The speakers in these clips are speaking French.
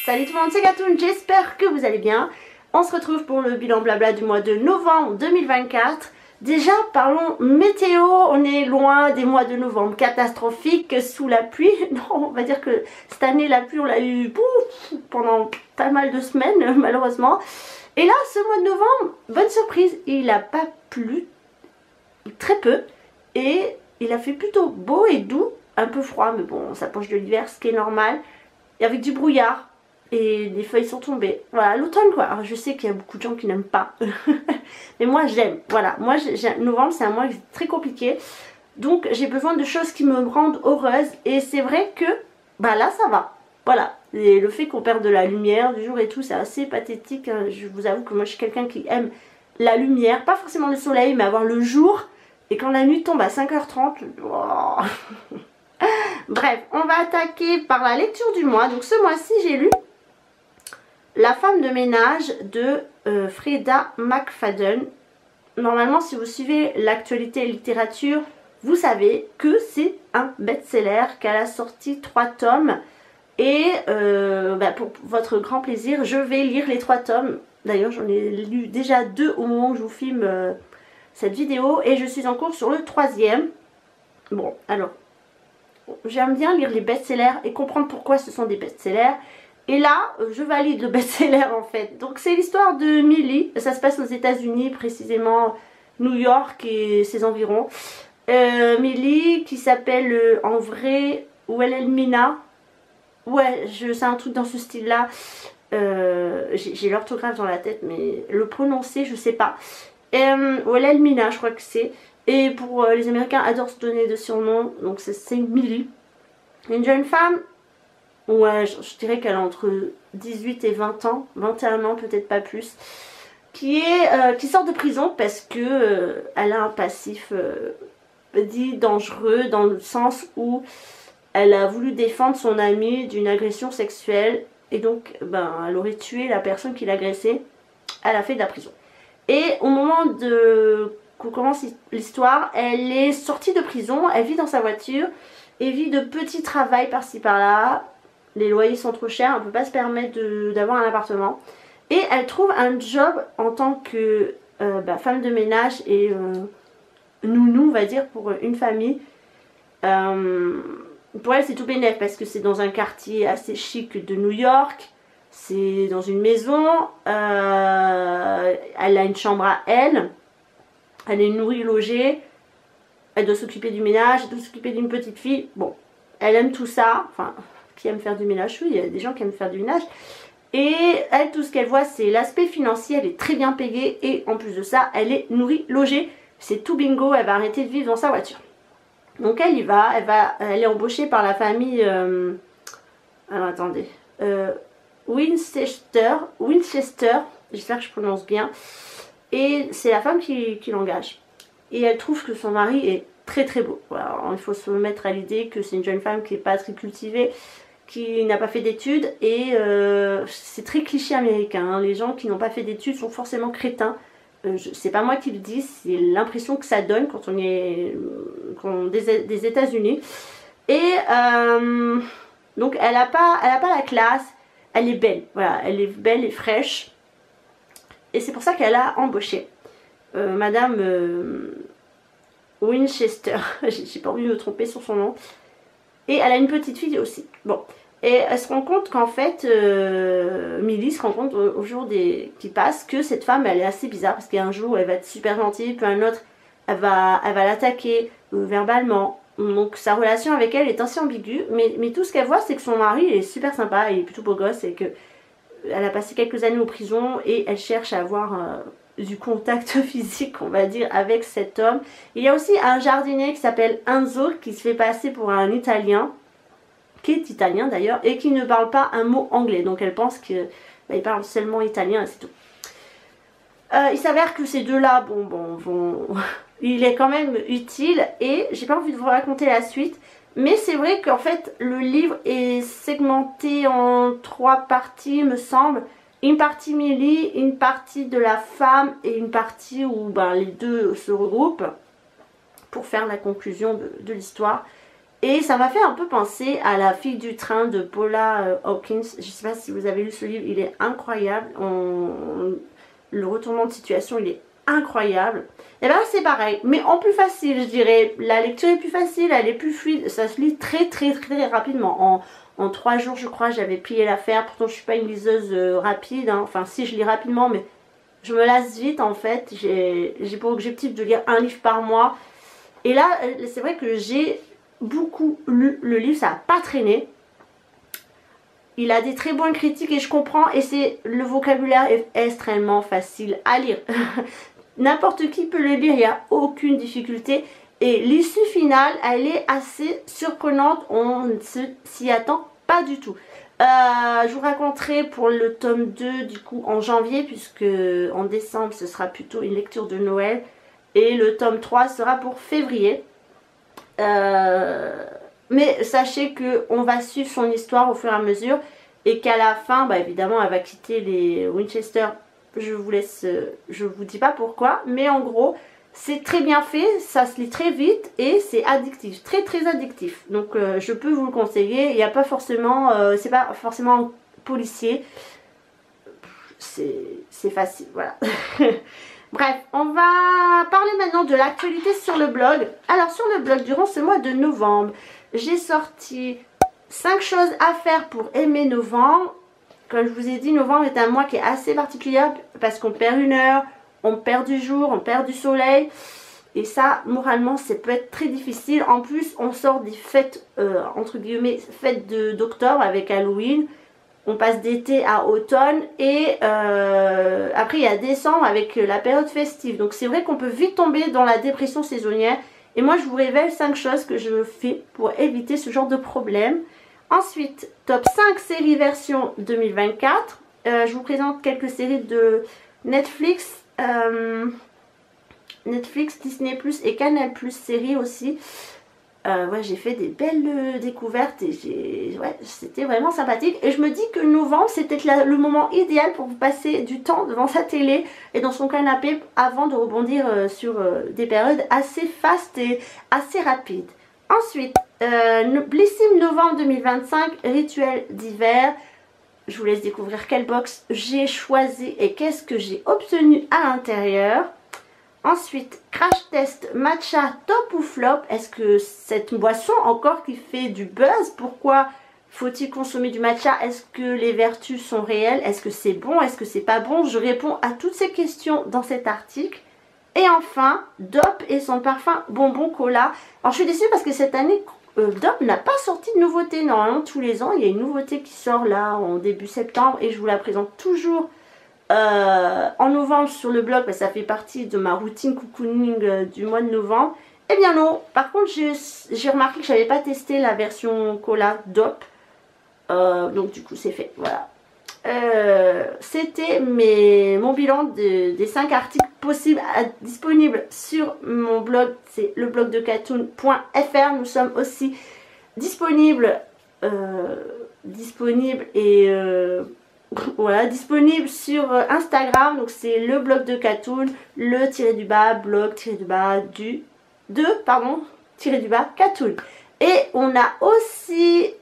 Salut tout le monde, c'est Gatoun, j'espère que vous allez bien. On se retrouve pour le bilan blabla du mois de novembre 2024. Déjà, parlons météo, on est loin des mois de novembre catastrophiques sous la pluie. Non, on va dire que cette année, la pluie, on l'a eu pendant pas mal de semaines, malheureusement. Et là, ce mois de novembre, bonne surprise, il n'a pas plu, très peu. Et il a fait plutôt beau et doux, un peu froid, mais bon, on s'approche de l'hiver, ce qui est normal. Et avec du brouillard. Et les feuilles sont tombées. Voilà, l'automne quoi. Alors je sais qu'il y a beaucoup de gens qui n'aiment pas. Mais moi j'aime. Voilà, moi novembre c'est un mois très compliqué. Donc j'ai besoin de choses qui me rendent heureuse. Et c'est vrai que, bah là ça va. Voilà. Et le fait qu'on perde de la lumière du jour et tout, c'est assez pathétique. Hein. Je vous avoue que moi je suis quelqu'un qui aime la lumière. Pas forcément le soleil, mais avoir le jour. Et quand la nuit tombe à 5h30, oh. Bref, on va attaquer par la lecture du mois. Donc ce mois-ci j'ai lu La femme de ménage de Freda McFadden. Normalement, si vous suivez l'actualité littérature, vous savez que c'est un best-seller, qu'elle a sorti 3 tomes. Et pour votre grand plaisir, je vais lire les 3 tomes. D'ailleurs, j'en ai lu déjà 2 au moment où je vous filme cette vidéo. Et je suis en cours sur le 3e. Bon, alors, j'aime bien lire les best-sellers et comprendre pourquoi ce sont des best-sellers. Et là, je valide le best-seller en fait. Donc c'est l'histoire de Millie. Ça se passe aux États-Unis, précisément New York et ses environs. Millie qui s'appelle en vrai Wilhelmina. Ouais, c'est un truc dans ce style-là. J'ai l'orthographe dans la tête, mais le prononcer, je sais pas. Wilhelmina, je crois que c'est. Et pour les Américains, adorent se donner de surnoms. Donc c'est Millie. Une jeune femme. Ouais, je dirais qu'elle a entre 18 et 20 ans, 21 ans peut-être pas plus, qui sort de prison parce que elle a un passif dit dangereux dans le sens où elle a voulu défendre son amie d'une agression sexuelle et donc elle aurait tué la personne qui l'agressait à la fin de la prison. Et au moment qu'on commence l'histoire, elle est sortie de prison, elle vit dans sa voiture et vit de petits travails par-ci par-là. Les loyers sont trop chers, on ne peut pas se permettre d'avoir un appartement. Et elle trouve un job en tant que femme de ménage et nounou, on va dire, pour une famille. Pour elle, c'est tout bénef parce que c'est dans un quartier assez chic de New York. C'est dans une maison. Elle a une chambre à elle. Elle est nourrie, logée. Elle doit s'occuper du ménage, elle doit s'occuper d'une petite fille. Bon, elle aime tout ça. Enfin... qui aime faire du ménage, oui, il y a des gens qui aiment faire du ménage. Et elle, tout ce qu'elle voit, c'est l'aspect financier, elle est très bien payée et en plus de ça, elle est nourrie, logée. C'est tout bingo, elle va arrêter de vivre dans sa voiture. Donc elle y va, elle est embauchée par la famille, alors attendez, Winchester, j'espère que je prononce bien. Et c'est la femme qui l'engage. Et elle trouve que son mari est très très beau. Voilà, alors, il faut se mettre à l'idée que c'est une jeune femme qui n'est pas très cultivée, qui n'a pas fait d'études et c'est très cliché américain. Hein. Les gens qui n'ont pas fait d'études sont forcément crétins. C'est pas moi qui le dis, c'est l'impression que ça donne quand on est des États-Unis. Et donc elle a pas la classe, elle est belle. Voilà, elle est belle et fraîche. Et c'est pour ça qu'elle a embauché Madame Winchester. J'ai pas envie de me tromper sur son nom. Et elle a une petite fille aussi. Bon. Et elle se rend compte qu'en fait, Millie se rend compte au jour qui passe que cette femme, elle est assez bizarre. Parce qu'un jour, elle va être super gentille, puis un autre, elle va l'attaquer verbalement. Donc sa relation avec elle est assez ambiguë. Mais tout ce qu'elle voit, c'est que son mari est super sympa, il est plutôt beau gosse. Et qu'elle a passé quelques années en prison et elle cherche à avoir du contact physique, on va dire, avec cet homme. Il y a aussi un jardinier qui s'appelle Enzo, qui se fait passer pour un Italien, qui est italien d'ailleurs, et qui ne parle pas un mot anglais. Donc elle pense qu'il parle seulement italien et c'est tout. Il s'avère que ces deux-là, il est quand même utile et j'ai pas envie de vous raconter la suite. Mais c'est vrai qu'en fait, le livre est segmenté en 3 parties, me semble. Une partie Millie, une partie de la femme et une partie où les deux se regroupent pour faire la conclusion de l'histoire. Et ça m'a fait un peu penser à La fille du train de Paula Hawkins. Je ne sais pas si vous avez lu ce livre, il est incroyable. Le retournement de situation, il est incroyable. Et bien c'est pareil, mais en plus facile, je dirais. La lecture est plus facile, elle est plus fluide. Ça se lit très rapidement. En 3 jours, je crois, j'avais plié l'affaire. Pourtant, je ne suis pas une liseuse rapide. Hein. Enfin, si, je lis rapidement, mais je me lasse vite en fait. J'ai pour objectif de lire un livre par mois. Et là, c'est vrai que j'ai beaucoup lu le livre, ça n'a pas traîné. Il a des très bonnes critiques et je comprends, et le vocabulaire est extrêmement facile à lire. N'importe qui peut le lire, il n'y a aucune difficulté. Et l'issue finale, elle est assez surprenante, on ne s'y attend pas du tout. Je vous raconterai pour le tome 2 du coup en janvier, puisque en décembre ce sera plutôt une lecture de Noël. Et le tome 3 sera pour février. Mais sachez qu'on va suivre son histoire au fur et à mesure. Et qu'à la fin, bah évidemment, elle va quitter les Winchester. Je vous dis pas pourquoi. Mais en gros, c'est très bien fait. Ça se lit très vite et c'est addictif. Très addictif. Donc je peux vous le conseiller. Il n'y a pas forcément... c'est pas forcément policier. C'est facile, voilà. Bref, on va parler maintenant de l'actualité sur le blog. Alors sur le blog, durant ce mois de novembre, j'ai sorti 5 choses à faire pour aimer novembre. Comme je vous ai dit, novembre est un mois qui est assez particulier parce qu'on perd une heure, on perd du jour, on perd du soleil. Et ça, moralement, ça peut être très difficile. En plus, on sort des fêtes, entre guillemets, fêtes d'octobre avec Halloween. On passe d'été à automne et après il y a décembre avec la période festive. Donc c'est vrai qu'on peut vite tomber dans la dépression saisonnière. Et moi je vous révèle 5 choses que je fais pour éviter ce genre de problème. Ensuite, top 5 séries version 2024. Je vous présente quelques séries de Netflix, Disney+, et Canal+, séries aussi. Ouais, j'ai fait des belles découvertes et ouais, c'était vraiment sympathique. Et je me dis que novembre, c'est peut-être le moment idéal pour vous passer du temps devant sa télé et dans son canapé avant de rebondir sur des périodes assez fastes et assez rapides. Ensuite, Blissim novembre 2025, rituel d'hiver. Je vous laisse découvrir quelle box j'ai choisi et qu'est-ce que j'ai obtenu à l'intérieur. Ensuite, crash test matcha top ou flop. Est-ce que cette boisson encore qui fait du buzz, pourquoi faut-il consommer du matcha? Est-ce que les vertus sont réelles? Est-ce que c'est bon? Est-ce que c'est pas bon? Je réponds à toutes ces questions dans cet article. Et enfin, Dop et son parfum bonbon cola. Alors je suis déçue parce que cette année, Dop n'a pas sorti de nouveauté. Normalement tous les ans, il y a une nouveauté qui sort là en début septembre et je vous la présente toujours en novembre sur le blog, parce que ça fait partie de ma routine cocooning du mois de novembre. Eh bien non, par contre j'ai remarqué que je n'avais pas testé la version cola Dop, donc du coup c'est fait, voilà. C'était mon bilan des 5 articles possibles disponibles sur mon blog, c'est le blog de Catoon.fr. Nous sommes aussi disponibles et voilà, disponible sur Instagram, donc c'est le blog de Catoon, le tiré du bas blog tiré du bas tiré du bas Catoon. Et on a aussi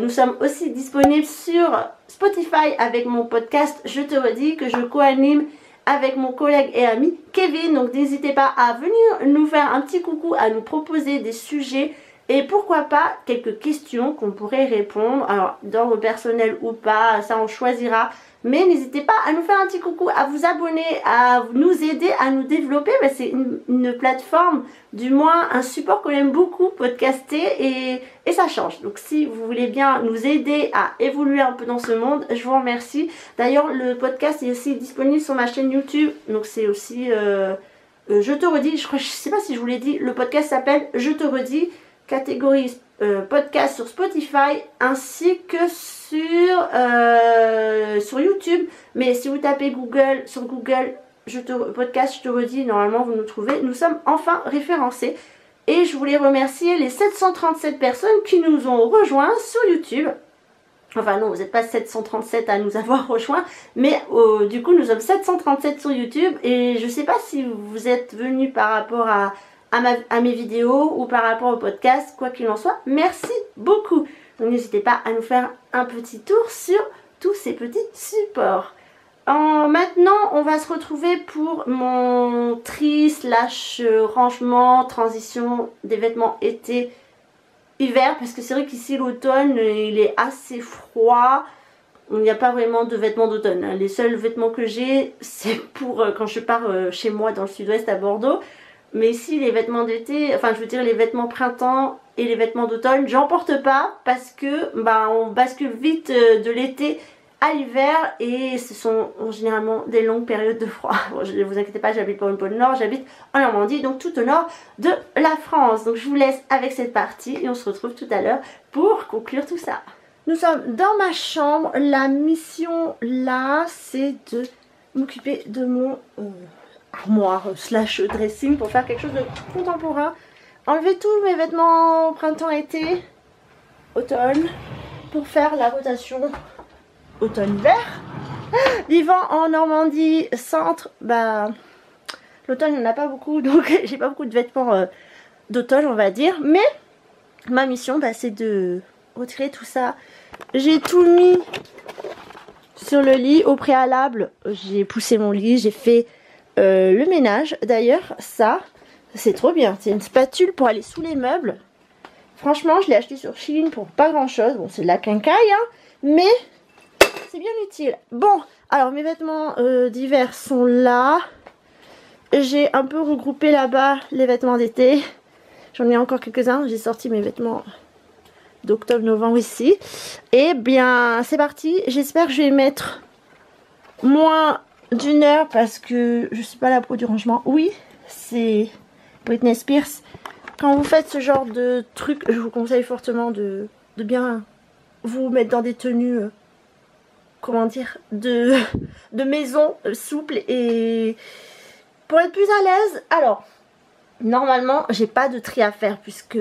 nous sommes aussi disponibles sur Spotify avec mon podcast Je te redis, que je co-anime avec mon collègue et ami Kevin. Donc n'hésitez pas à venir nous faire un petit coucou, à nous proposer des sujets et pourquoi pas quelques questions qu'on pourrait répondre, alors d'ordre personnel ou pas, ça on choisira. Mais n'hésitez pas à nous faire un petit coucou, à vous abonner, à nous aider à nous développer. C'est une plateforme, du moins un support qu'on aime beaucoup, podcaster, et ça change. Donc si vous voulez bien nous aider à évoluer un peu dans ce monde, je vous remercie. D'ailleurs le podcast est aussi disponible sur ma chaîne YouTube, donc c'est aussi Je te redis, je sais pas si je vous l'ai dit, le podcast s'appelle Je te redis, catégorie podcast sur Spotify ainsi que sur YouTube. Mais si vous tapez sur Google podcast Je te redis, normalement vous nous trouvez. Nous sommes enfin référencés et je voulais remercier les 737 personnes qui nous ont rejoints sur YouTube. Enfin non, vous n'êtes pas 737 à nous avoir rejoints, mais du coup nous sommes 737 sur YouTube et je sais pas si vous êtes venus par rapport à à mes vidéos ou par rapport au podcast, quoi qu'il en soit. Merci beaucoup. Donc n'hésitez pas à nous faire un petit tour sur tous ces petits supports. Maintenant, on va se retrouver pour mon tri slash rangement, transition des vêtements été-hiver. Parce que c'est vrai qu'ici l'automne, il est assez froid. Il n'y a pas vraiment de vêtements d'automne. Les seuls vêtements que j'ai, c'est pour quand je pars chez moi dans le sud-ouest à Bordeaux. Mais ici, les vêtements d'été, enfin je veux dire les vêtements printemps et les vêtements d'automne, j'en porte pas parce que on bascule vite de l'été à l'hiver et ce sont généralement des longues périodes de froid. Bon, ne vous inquiétez pas, j'habite pas au pôle Nord, j'habite en Normandie, donc tout au nord de la France. Donc je vous laisse avec cette partie et on se retrouve tout à l'heure pour conclure tout ça. Nous sommes dans ma chambre. La mission là, c'est de m'occuper de mon armoire slash dressing pour faire quelque chose de contemporain. Enlever tous mes vêtements printemps-été, automne, pour faire la rotation automne-hiver. Vivant en Normandie centre, l'automne il n'y en a pas beaucoup, donc j'ai pas beaucoup de vêtements d'automne on va dire. Mais ma mission c'est de retirer tout ça. J'ai tout mis sur le lit au préalable. J'ai poussé mon lit, j'ai fait le ménage. D'ailleurs ça c'est trop bien, c'est une spatule pour aller sous les meubles. Franchement je l'ai acheté sur Shein pour pas grand chose. Bon c'est de la quincaille hein, mais c'est bien utile. Bon alors mes vêtements d'hiver sont là. J'ai un peu regroupé là-bas les vêtements d'été. J'en ai encore quelques-uns. J'ai sorti mes vêtements d'octobre-novembre ici. Et bien c'est parti. J'espère que je vais mettre moins d'1 heure parce que je suis pas la pro du rangement. Oui, c'est Britney Spears. Quand vous faites ce genre de truc, je vous conseille fortement de bien vous mettre dans des tenues, comment dire, de maison souple et pour être plus à l'aise. Alors, normalement, j'ai pas de tri à faire puisque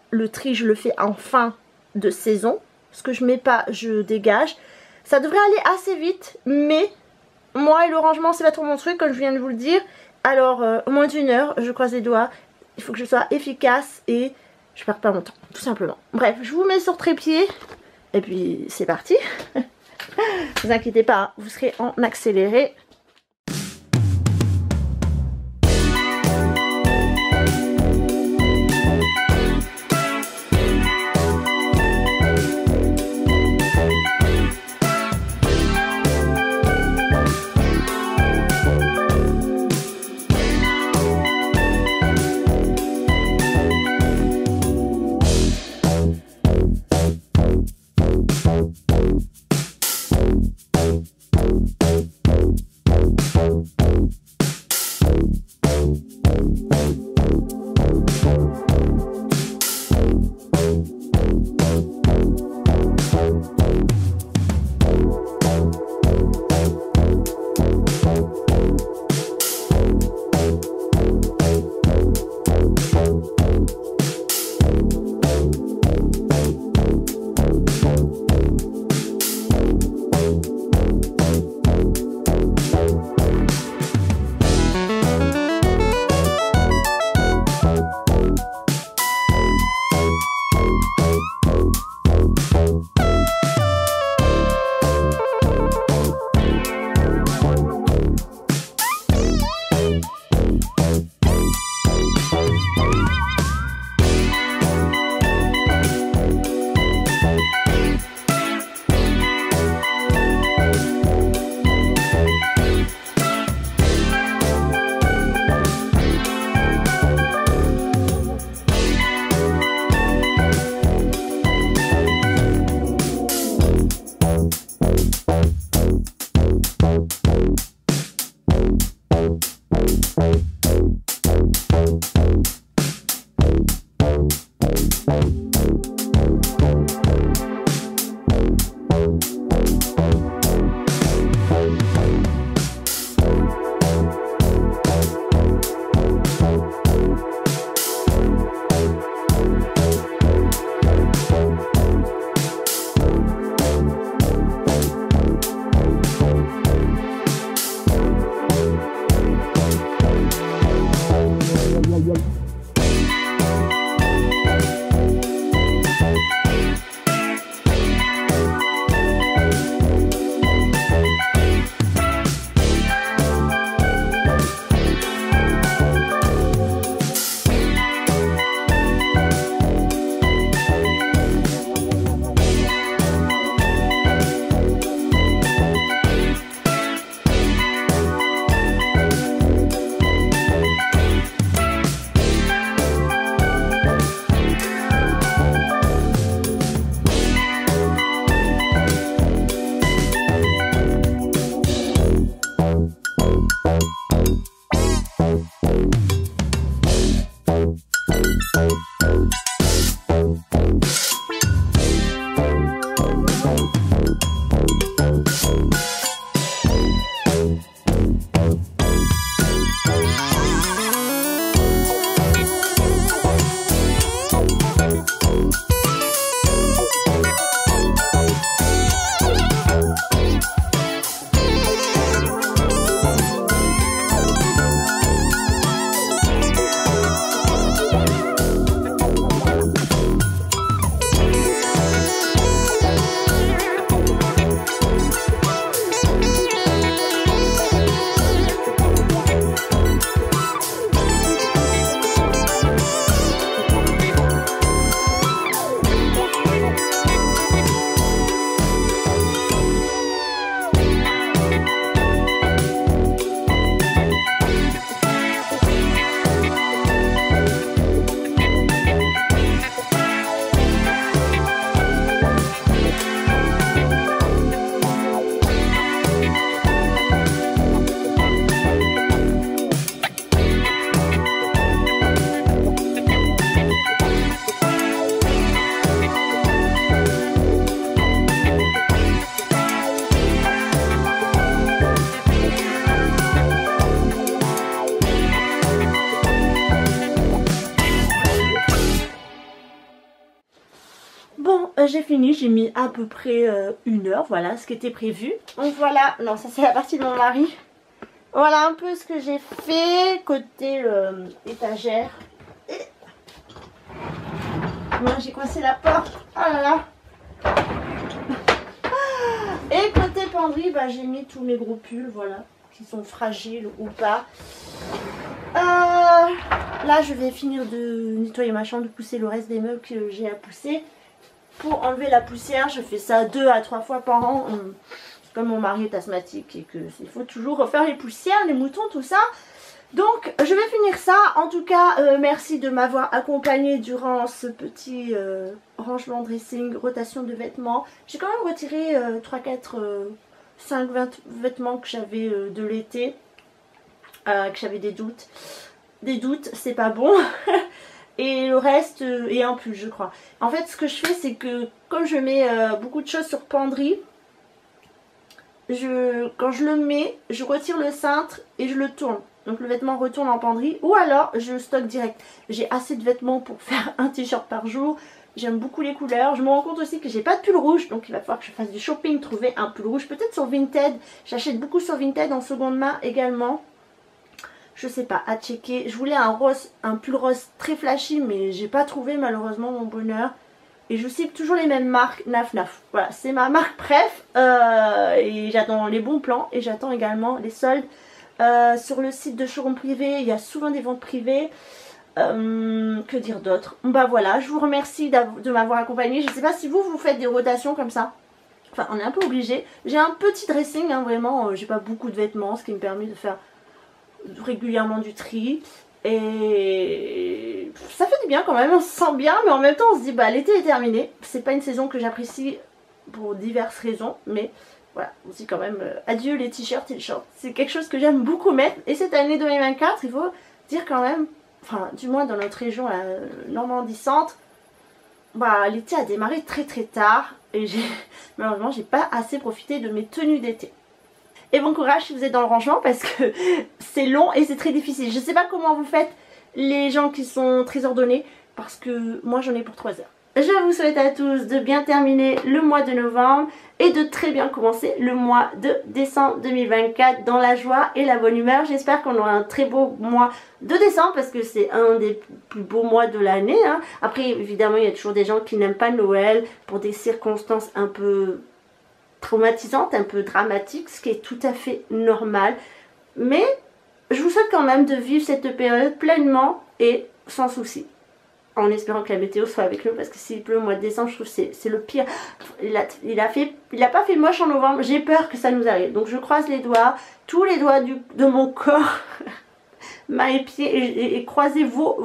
le tri, je le fais en fin de saison. Ce que je mets pas, je dégage. Ça devrait aller assez vite, mais moi et le rangement, c'est pas trop mon truc, comme je viens de vous le dire. Alors, moins d'1 heure, je croise les doigts. Il faut que je sois efficace et je perds pas mon temps, tout simplement. Bref, je vous mets sur trépied et puis c'est parti. Ne vous inquiétez pas, vous serez en accéléré. J'ai fini, j'ai mis à peu près 1 heure, voilà ce qui était prévu. Donc voilà, non ça c'est la partie de mon mari. Voilà un peu ce que j'ai fait côté étagère. Et... moi j'ai coincé la porte, oh là là. Et côté penderie, bah, j'ai mis tous mes gros pulls, voilà, qui sont fragiles ou pas. Là je vais finir de nettoyer ma chambre, de pousser le reste des meubles que j'ai à pousser. Pour enlever la poussière, je fais ça 2 à 3 fois par an. Comme mon mari est asthmatique et qu'il faut toujours refaire les poussières, les moutons, tout ça. Donc je vais finir ça. En tout cas, merci de m'avoir accompagné durant ce petit rangement dressing, rotation de vêtements. J'ai quand même retiré 3, 4, 5 vêtements que j'avais de l'été. Que j'avais des doutes. Des doutes, c'est pas bon. Et le reste est un pull je crois. En fait ce que je fais c'est que comme je mets beaucoup de choses sur penderie, quand je le mets, je retire le cintre et je le tourne. Donc le vêtement retourne en penderie ou alors je stocke direct. J'ai assez de vêtements pour faire un t-shirt par jour. J'aime beaucoup les couleurs. Je me rends compte aussi que j'ai pas de pull rouge. Donc il va falloir que je fasse du shopping, trouver un pull rouge. Peut-être sur Vinted. J'achète beaucoup sur Vinted en seconde main également. Je sais pas, à checker. Je voulais un pull rose très flashy, mais j'ai pas trouvé malheureusement mon bonheur. Et je cible toujours les mêmes marques, Naf Naf. Voilà, c'est ma marque préf. Et j'attends les bons plans. Et j'attends également les soldes. Sur le site de showroom privé, il y a souvent des ventes privées. Que dire d'autre? Bah voilà, je vous remercie de m'avoir accompagné. Je sais pas si vous faites des rotations comme ça. Enfin, on est un peu obligé. J'ai un petit dressing, hein, vraiment. J'ai pas beaucoup de vêtements, ce qui me permet de faire régulièrement du tri et ça fait du bien quand même, on se sent bien, mais en même temps on se dit bah l'été est terminé, c'est pas une saison que j'apprécie pour diverses raisons, mais voilà, on se dit quand même adieu les t-shirts et les shorts, c'est quelque chose que j'aime beaucoup mettre. Et cette année 2024 il faut dire quand même, enfin du moins dans notre région la Normandie centre, bah l'été a démarré très très tard et malheureusement j'ai pas assez profité de mes tenues d'été. Et bon courage si vous êtes dans le rangement parce que c'est long et c'est très difficile. Je sais pas comment vous faites les gens qui sont très ordonnés parce que moi j'en ai pour 3 heures. Je vous souhaite à tous de bien terminer le mois de novembre et de très bien commencer le mois de décembre 2024 dans la joie et la bonne humeur. J'espère qu'on aura un très beau mois de décembre parce que c'est un des plus beaux mois de l'année. Hein. Après évidemment il y a toujours des gens qui n'aiment pas Noël pour des circonstances un peu traumatisante, un peu dramatique, ce qui est tout à fait normal. Mais je vous souhaite quand même de vivre cette période pleinement et sans souci. En espérant que la météo soit avec nous parce que s'il pleut au mois de décembre, je trouve que c'est le pire. Il a pas fait moche en novembre, j'ai peur que ça nous arrive. Donc je croise les doigts, tous les doigts de mon corps, mains et pieds, et croisez vos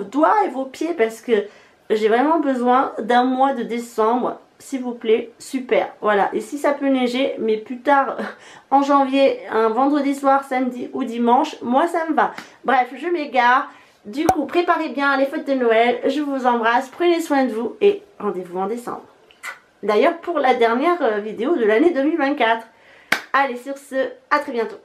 doigts et vos pieds parce que j'ai vraiment besoin d'un mois de décembre. S'il vous plaît, super, voilà. Et si ça peut neiger, mais plus tard en janvier, un vendredi soir, samedi ou dimanche, moi ça me va. Bref, je m'égare. Du coup, préparez bien les fêtes de Noël. Je vous embrasse, prenez soin de vous et rendez-vous en décembre. D'ailleurs pour la dernière vidéo de l'année 2024. Allez, sur ce, à très bientôt.